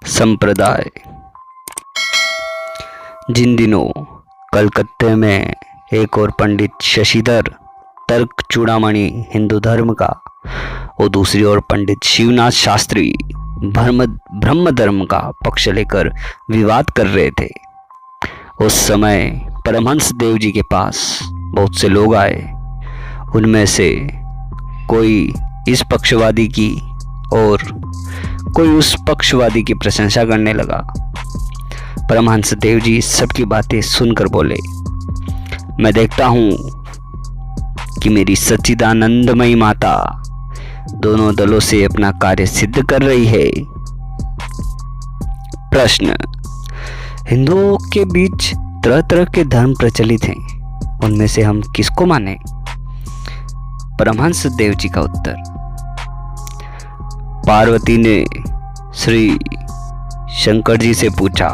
संप्रदाय। जिन दिनों कलकत्ते में एक और पंडित शशिधर तर्क चूड़ामणि हिंदू धर्म का और दूसरी ओर पंडित शिवनाथ शास्त्री ब्रह्म धर्म का पक्ष लेकर विवाद कर रहे थे, उस समय परमहंस देव जी के पास बहुत से लोग आए। उनमें से कोई इस पक्षवादी की और कोई उस पक्षवादी की प्रशंसा करने लगा। परमहंस देव जी सबकी बातें सुनकर बोले, मैं देखता हूं कि मेरी सच्चिदानंदमयी माता दोनों दलों से अपना कार्य सिद्ध कर रही है। प्रश्न, हिंदुओं के बीच तरह तरह के धर्म प्रचलित हैं, उनमें से हम किसको माने? परमहंस देव जी का उत्तर, पार्वती ने श्री शंकर जी से पूछा,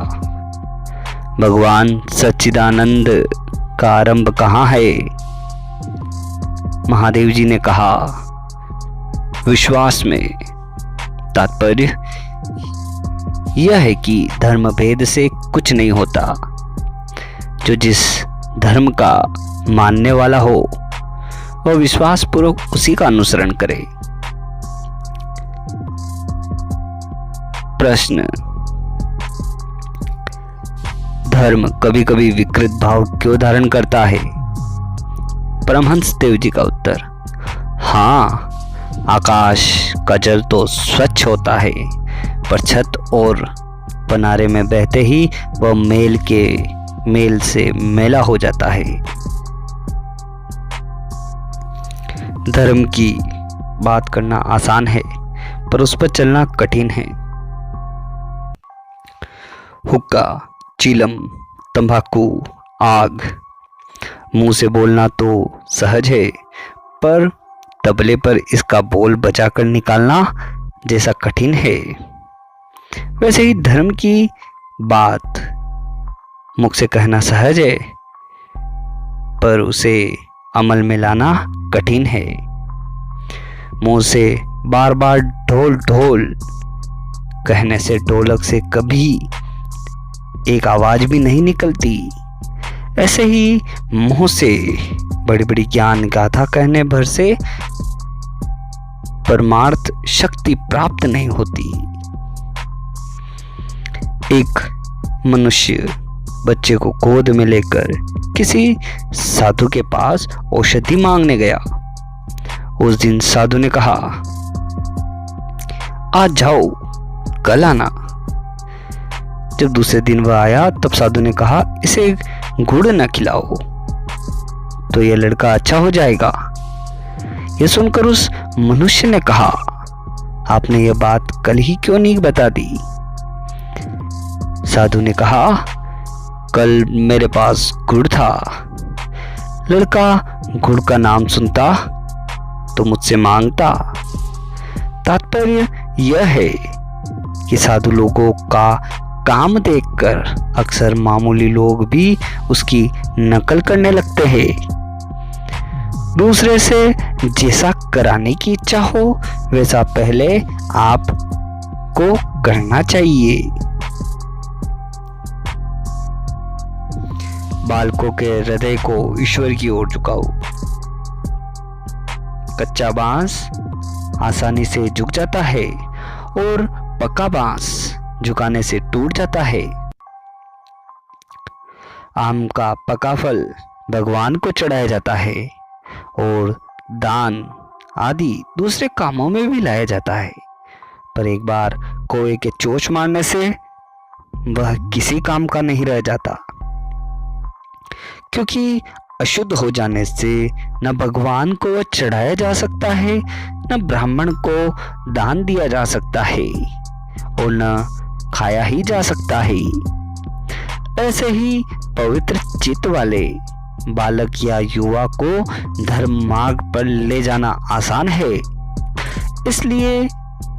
भगवान सच्चिदानंद का आरंभ कहाँ है? महादेव जी ने कहा, विश्वास में। तात्पर्य यह है कि धर्म भेद से कुछ नहीं होता। जो जिस धर्म का मानने वाला हो वह विश्वास पूर्वक उसी का अनुसरण करे। प्रश्न, धर्म कभी कभी विकृत भाव क्यों धारण करता है? परमहंस देव जी का उत्तर, हाँ, आकाश का जल तो स्वच्छ होता है, पर छत और पनारे में बहते ही वह मेल से मैला हो जाता है। धर्म की बात करना आसान है, पर उस पर चलना कठिन है। हुक्का, चीलम, तंबाकू, आग, मुंह से बोलना तो सहज है, पर तबले पर इसका बोल बजाकर निकालना जैसा कठिन है, वैसे ही धर्म की बात मुख से कहना सहज है, पर उसे अमल में लाना कठिन है। मुंह से बार बार ढोल ढोल कहने से ढोलक से कभी एक आवाज भी नहीं निकलती। ऐसे ही मुंह से बड़ी बड़ी ज्ञान गाथा कहने भर से परमार्थ शक्ति प्राप्त नहीं होती। एक मनुष्य बच्चे को गोद में लेकर किसी साधु के पास औषधि मांगने गया। उस दिन साधु ने कहा, आज जाओ, कल आना। जब दूसरे दिन वह आया तब साधु ने कहा, इसे गुड़ न खिलाओ तो यह लड़का अच्छा हो जाएगा। यह सुनकर उस मनुष्य ने कहा, आपने यह बात कल ही क्यों नहीं बता दी? साधु ने कहा, कल मेरे पास गुड़ था। लड़का गुड़ का नाम सुनता तो मुझसे मांगता। तात्पर्य यह है कि साधु लोगों का काम देखकर अक्सर मामूली लोग भी उसकी नकल करने लगते हैं। दूसरे से जैसा कराने की इच्छा हो वैसा पहले आप को करना चाहिए। बालकों के हृदय को ईश्वर की ओर झुकाओ। कच्चा बांस आसानी से झुक जाता है और पक्का बांस झुकाने से टूट जाता है। आम का पका फल भगवान को चढ़ाया जाता है और दान आदि दूसरे कामों में भी लाया जाता है, पर एक बार कोए के चोंच मारने से वह किसी काम का नहीं रह जाता, क्योंकि अशुद्ध हो जाने से न भगवान को चढ़ाया जा सकता है, न ब्राह्मण को दान दिया जा सकता है और न खाया ही जा सकता है। ऐसे ही पवित्र चित्त वाले बालक या युवा को धर्म मार्ग पर ले जाना आसान है। इसलिए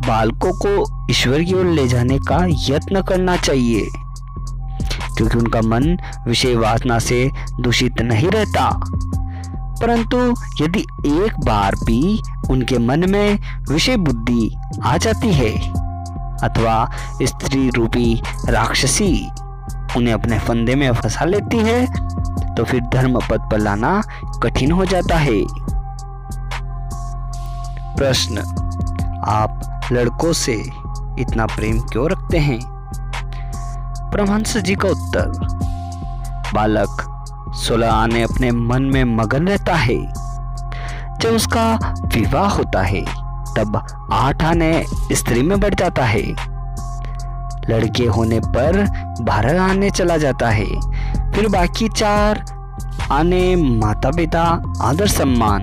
बालकों को ईश्वर की ओर ले जाने का यत्न करना चाहिए, क्योंकि उनका मन विषय वासना से दूषित नहीं रहता। परंतु यदि एक बार भी उनके मन में विषय बुद्धि आ जाती है अथवा स्त्री रूपी राक्षसी उन्हें अपने फंदे में फंसा लेती है तो फिर धर्म पद पर लाना कठिन हो जाता है। प्रश्न, आप लड़कों से इतना प्रेम क्यों रखते हैं? परमहंस जी का उत्तर, बालक 16 आने अपने मन में मगन रहता है। जब उसका विवाह होता है तब 8 आने स्त्री में बढ़ जाता है। लड़के होने पर 12 आने चला जाता है। फिर बाकी 4 आने माता पिता, आदर सम्मान,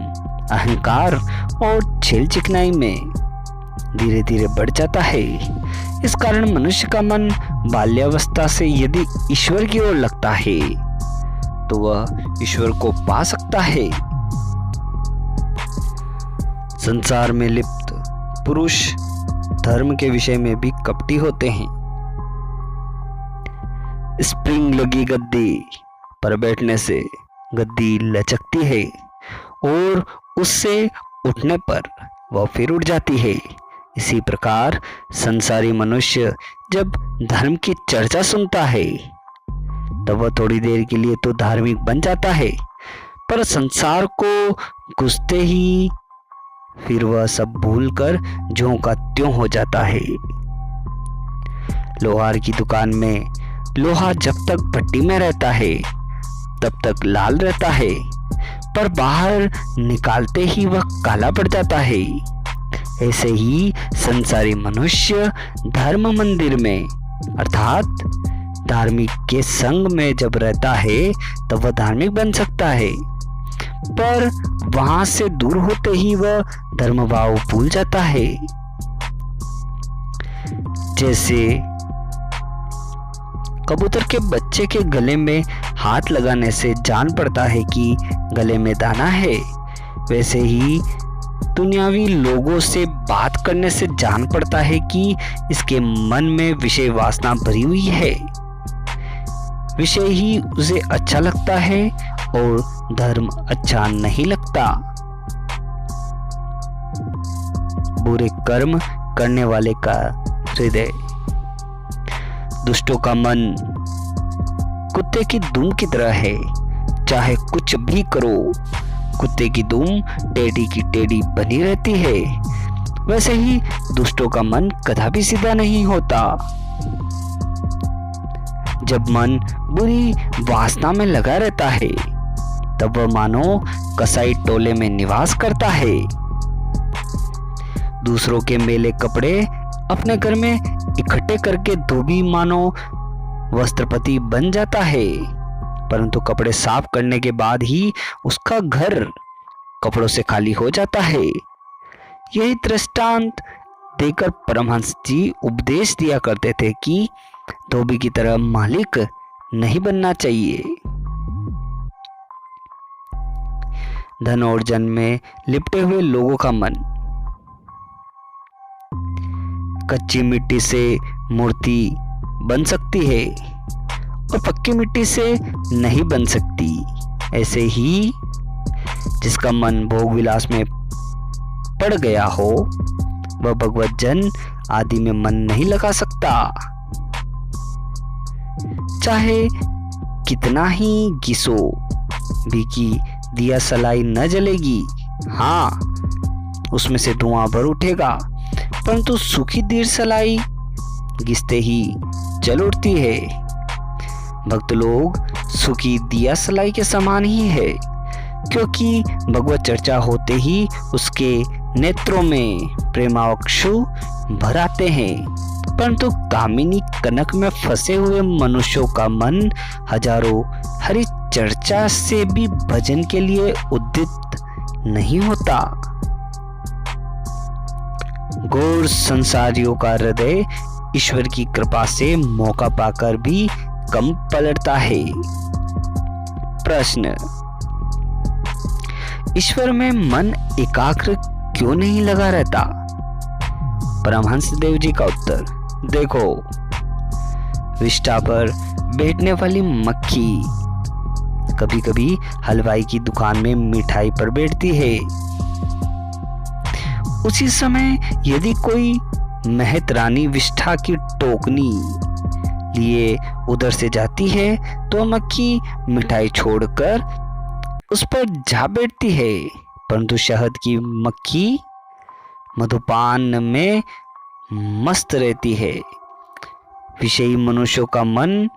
अहंकार और छेल चिकनाई में धीरे धीरे बढ़ जाता है। इस कारण मनुष्य का मन बाल्यावस्था से यदि ईश्वर की ओर लगता है तो वह ईश्वर को पा सकता है। संसार में लिप्त पुरुष धर्म के विषय में भी कपटी होते हैं। स्प्रिंग लगी गद्दी पर बैठने से गद्दी लचकती है और उससे उठने पर वह फिर उठ जाती है। इसी प्रकार संसारी मनुष्य जब धर्म की चर्चा सुनता है तब वह थोड़ी देर के लिए तो धार्मिक बन जाता है, पर संसार को घुसते ही फिर वह सब भूलकर ज्यों का त्यों हो जाता है। लोहार की दुकान में लोहा जब तक भट्टी में रहता है तब तक लाल रहता है, पर बाहर निकालते ही वह काला पड़ जाता है। ऐसे ही संसारी मनुष्य धर्म मंदिर में अर्थात धार्मिक के संग में जब रहता है तब वह धार्मिक बन सकता है, पर वहां से दूर होते ही वह धर्म भाव भूल जाता है। जैसे कबूतर के बच्चे के गले में हाथ लगाने से जान पड़ता है कि गले में दाना है, वैसे ही दुनियावी लोगों से बात करने से जान पड़ता है कि इसके मन में विषय वासना भरी हुई है। विषय ही उसे अच्छा लगता है और धर्म अच्छा नहीं लगता। बुरे कर्म करने वाले का हृदय, दुष्टों का मन कुत्ते की दुम की तरह है, चाहे कुछ भी करो कुत्ते की दुम टेढ़ी की टेढ़ी बनी रहती है। वैसे ही दुष्टों का मन कदापि सीधा नहीं होता। जब मन बुरी वासना में लगा रहता है तब वह मानो कसाई टोले में निवास करता है। दूसरों के मेले कपड़े अपने घर में इकट्ठे करके धोबी मानो वस्त्रपति बन जाता है, परंतु कपड़े साफ करने के बाद ही उसका घर कपड़ों से खाली हो जाता है। यही दृष्टांत देकर परमहंस जी उपदेश दिया करते थे कि धोबी की तरह मालिक नहीं बनना चाहिए। धन और जन में लिपटे हुए लोगों का मन कच्ची मिट्टी से मूर्ति बन सकती है और पक्की मिट्टी से नहीं बन सकती। ऐसे ही जिसका मन भोग विलास में पड़ गया हो वह भगवत जन आदि में मन नहीं लगा सकता। चाहे कितना ही घिसो भी कि दिया सलाई न जलेगी, हाँ उसमें से धुआं भर उठेगा, परंतु सूखी दीर सलाई घिसते ही जल उठती है। भक्त लोग सूखी दिया सलाई के समान ही है, क्योंकि भगवत चर्चा होते ही उसके नेत्रों में प्रेमावक्षु भर आते हैं। परंतु कामिनी कनक में फंसे हुए मनुष्यों का मन हजारों हरि चर्चा से भी भजन के लिए उद्यत नहीं होता। घोर संसारियों का हृदय ईश्वर की कृपा से मौका पाकर भी कम पलटता है। प्रश्न, ईश्वर में मन एकाग्र क्यों नहीं लगा रहता? परमहंस देव जी का उत्तर, देखो विष्ठा पर बैठने वाली मक्खी कभी कभी हलवाई की दुकान में मिठाई पर बैठती है। उसी समय यदि कोई महत रानी विष्ठा की टोकनी लिए उधर से जाती है तो मक्खी मिठाई छोड़कर उस पर जा बैठती है, परंतु शहद की मक्खी मधुपान में मस्त रहती है। विषयी मनुष्यों का मन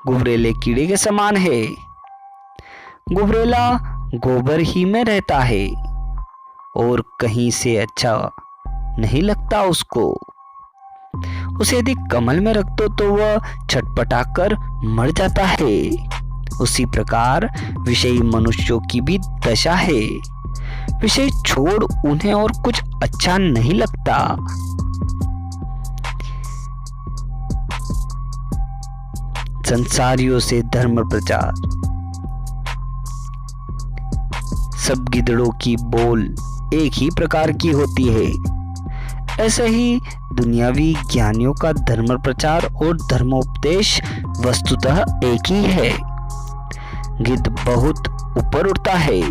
गुबरेले कीड़े के समान है। गुबरेला गोबर ही में रहता है और कहीं से अच्छा नहीं लगता उसको। उसे यदि कमल में रख दो तो वह छटपटाकर मर जाता है। उसी प्रकार विषयी मनुष्यों की भी दशा है। विषय छोड़ उन्हें और कुछ अच्छा नहीं लगता। संसारियों से धर्म प्रचार। सब गिदड़ों की बोल एक ही प्रकार की होती है। ऐसा ही दुनियावी ज्ञानियों का धर्म प्रचार और धर्मोपदेश वस्तुतः एक ही है। गिद्ध बहुत ऊपर उड़ता है,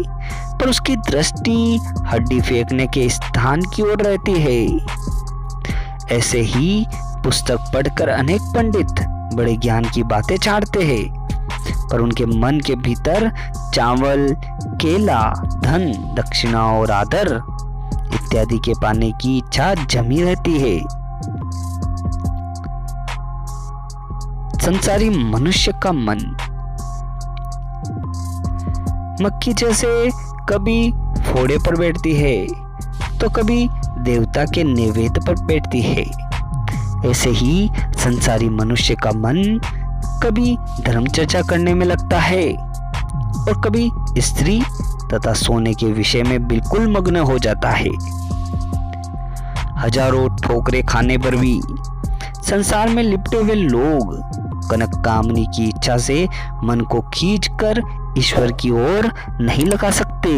पर उसकी दृष्टि हड्डी फेंकने के स्थान की ओर रहती है। ऐसे ही पुस्तक पढ़कर अनेक पंडित बड़े ज्ञान की बातें चाहते हैं, पर उनके मन के भीतर चावल, केला, धन, दक्षिणा और आदर इत्यादि के पाने की इच्छा जमी रहती है। संसारी मनुष्य का मन मक्खी जैसे कभी फोड़े पर बैठती है तो कभी देवता के नैवेद्य पर बैठती है। ऐसे ही संसारी मनुष्य का मन कभी धर्म चर्चा करने में लगता है और कभी स्त्री तथा सोने के विषय में बिल्कुल मग्न हो जाता है। हजारों ठोकरे खाने पर भी संसार में लिपटे हुए लोग कनक कामनी की इच्छा से मन को खींचकर ईश्वर की ओर नहीं लगा सकते।